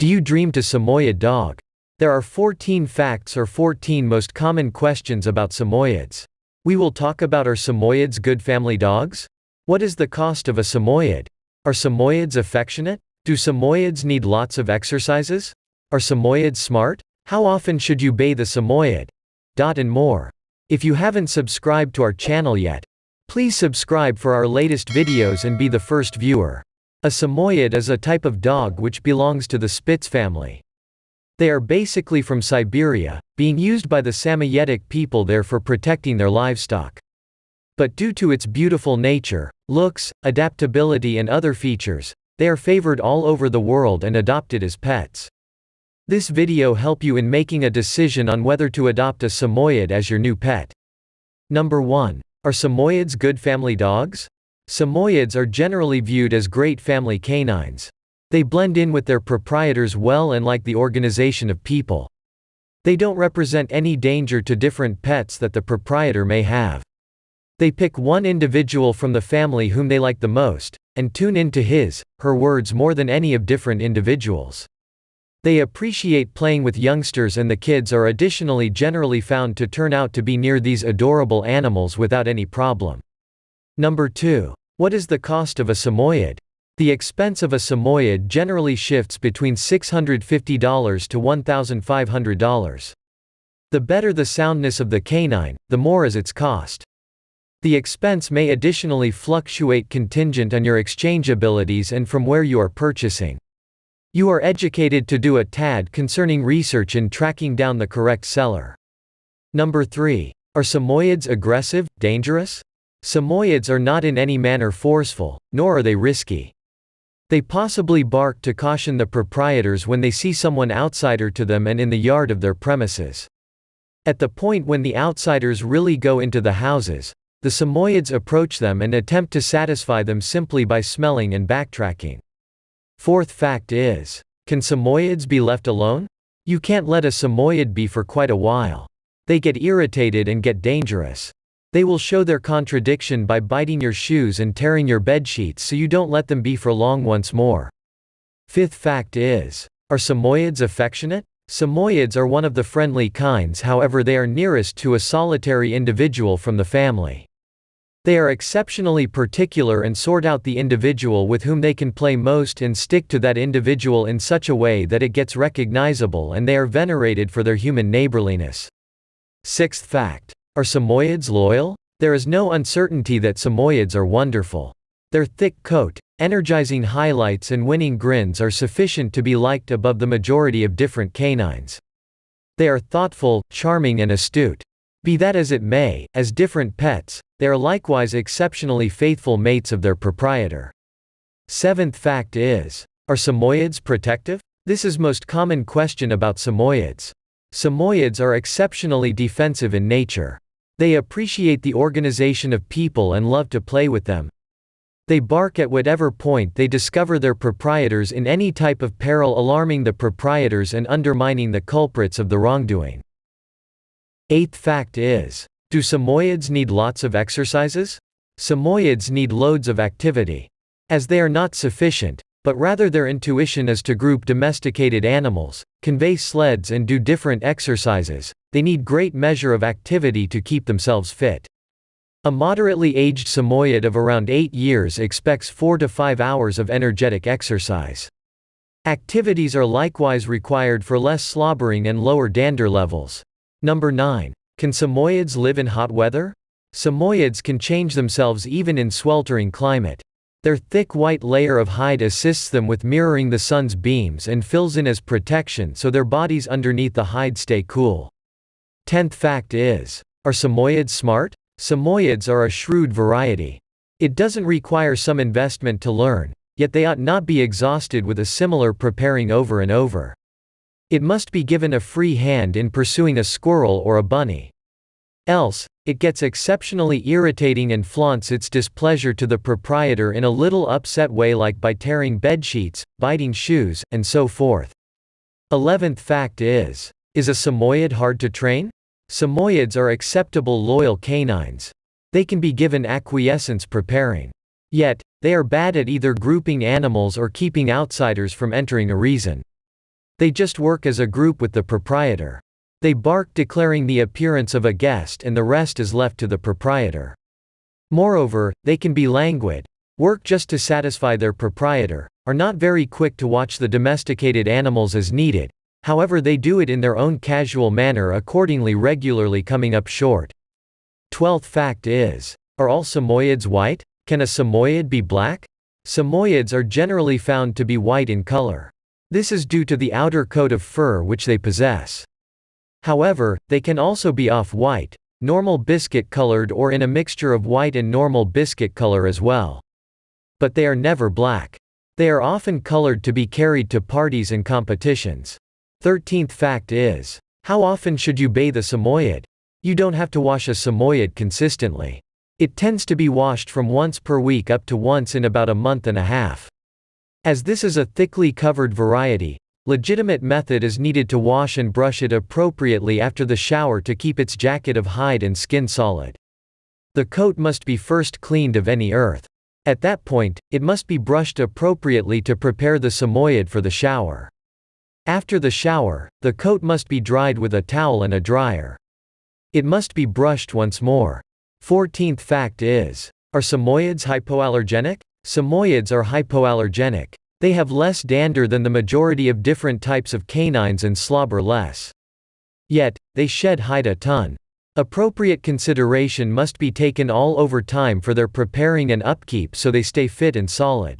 Do you dream to Samoyed dog? There are 14 facts or 14 most common questions about Samoyeds. We will talk about: are Samoyeds good family dogs? What is the cost of a Samoyed? Are Samoyeds affectionate? Do Samoyeds need lots of exercises? Are Samoyeds smart? How often should you bathe a Samoyed? And more. If you haven't subscribed to our channel yet, please subscribe for our latest videos and be the first viewer. A Samoyed is a type of dog which belongs to the Spitz family. They are basically from Siberia, being used by the Samoyedic people there for protecting their livestock. But due to its beautiful nature, looks, adaptability and other features, they are favored all over the world and adopted as pets. This video help you in making a decision on whether to adopt a Samoyed as your new pet. Number 1. Are Samoyeds good family dogs? Samoyeds are generally viewed as great family canines. They blend in with their proprietors well and like the organization of people. They don't represent any danger to different pets that the proprietor may have. They pick one individual from the family whom they like the most, and tune into his, her words more than any of different individuals. They appreciate playing with youngsters, and the kids are additionally generally found to turn out to be near these adorable animals without any problem. Number 2. What is the cost of a Samoyed? The expense of a Samoyed generally shifts between $650 to $1,500. The better the soundness of the canine, the more is its cost. The expense may additionally fluctuate contingent on your exchange abilities and from where you are purchasing. You are educated to do a tad concerning research in tracking down the correct seller. Number 3. Are Samoyeds aggressive, dangerous? Samoyeds are not in any manner forceful, nor are they risky. They possibly bark to caution the proprietors when they see someone outsider to them and in the yard of their premises. At the point when the outsiders really go into the houses, the Samoyeds approach them and attempt to satisfy them simply by smelling and backtracking. Fourth fact is, can Samoyeds be left alone? You can't let a Samoyed be for quite a while. They get irritated and get dangerous. They will show their contradiction by biting your shoes and tearing your bedsheets, so you don't let them be for long once more. Fifth fact is, are Samoyeds affectionate? Samoyeds are one of the friendly kinds, however they are nearest to a solitary individual from the family. They are exceptionally particular and sort out the individual with whom they can play most and stick to that individual in such a way that it gets recognizable, and they are venerated for their human neighborliness. Sixth fact. Are Samoyeds loyal? There is no uncertainty that Samoyeds are wonderful. Their thick coat, energizing highlights and winning grins are sufficient to be liked above the majority of different canines. They are thoughtful, charming and astute. Be that as it may, as different pets, they are likewise exceptionally faithful mates of their proprietor. Seventh fact is, are Samoyeds protective? This is most common question about Samoyeds. Samoyeds are exceptionally defensive in nature. They appreciate the organization of people and love to play with them. They bark at whatever point they discover their proprietors in any type of peril, alarming the proprietors and undermining the culprits of the wrongdoing. Eighth fact is, do Samoyeds need lots of exercises? Samoyeds need loads of activity. As they are not sufficient, but rather their intuition is to group domesticated animals, convey sleds and do different exercises, they need great measure of activity to keep themselves fit. A moderately aged Samoyed of around 8 years expects 4 to 5 hours of energetic exercise. Activities are likewise required for less slobbering and lower dander levels. Number 9. Can Samoyeds live in hot weather? Samoyeds can change themselves even in sweltering climate. Their thick white layer of hide assists them with mirroring the sun's beams and fills in as protection, so their bodies underneath the hide stay cool. 10th fact is, are Samoyeds smart? Samoyeds are a shrewd variety. It doesn't require some investment to learn, yet they ought not be exhausted with a similar preparing over and over. It must be given a free hand in pursuing a squirrel or a bunny. Else, it gets exceptionally irritating and flaunts its displeasure to the proprietor in a little upset way, like by tearing bedsheets, biting shoes, and so forth. 11th fact is a Samoyed hard to train? Samoyeds are acceptable loyal canines. They can be given acquiescence preparing. Yet, they are bad at either grouping animals or keeping outsiders from entering a reason. They just work as a group with the proprietor. They bark declaring the appearance of a guest and the rest is left to the proprietor. Moreover, they can be languid, work just to satisfy their proprietor, are not very quick to watch the domesticated animals as needed, however they do it in their own casual manner, accordingly regularly coming up short. 12th fact is, are all Samoyeds white? Can a Samoyed be black? Samoyeds are generally found to be white in color. This is due to the outer coat of fur which they possess. However, they can also be off-white, normal biscuit-colored, or in a mixture of white and normal biscuit color as well. But they are never black. They are often colored to be carried to parties and competitions. 13th fact is, how often should you bathe a Samoyed? You don't have to wash a Samoyed consistently. It tends to be washed from once per week up to once in about a month and a half. As this is a thickly covered variety, legitimate method is needed to wash and brush it appropriately after the shower to keep its jacket of hide and skin solid. The coat must be first cleaned of any earth. At that point, it must be brushed appropriately to prepare the Samoyed for the shower. After the shower, the coat must be dried with a towel and a dryer. It must be brushed once more. 14th fact is, are Samoyeds hypoallergenic? Samoyeds are hypoallergenic. They have less dander than the majority of different types of canines and slobber less. Yet, they shed hide a ton. Appropriate consideration must be taken all over time for their preparing and upkeep so they stay fit and solid.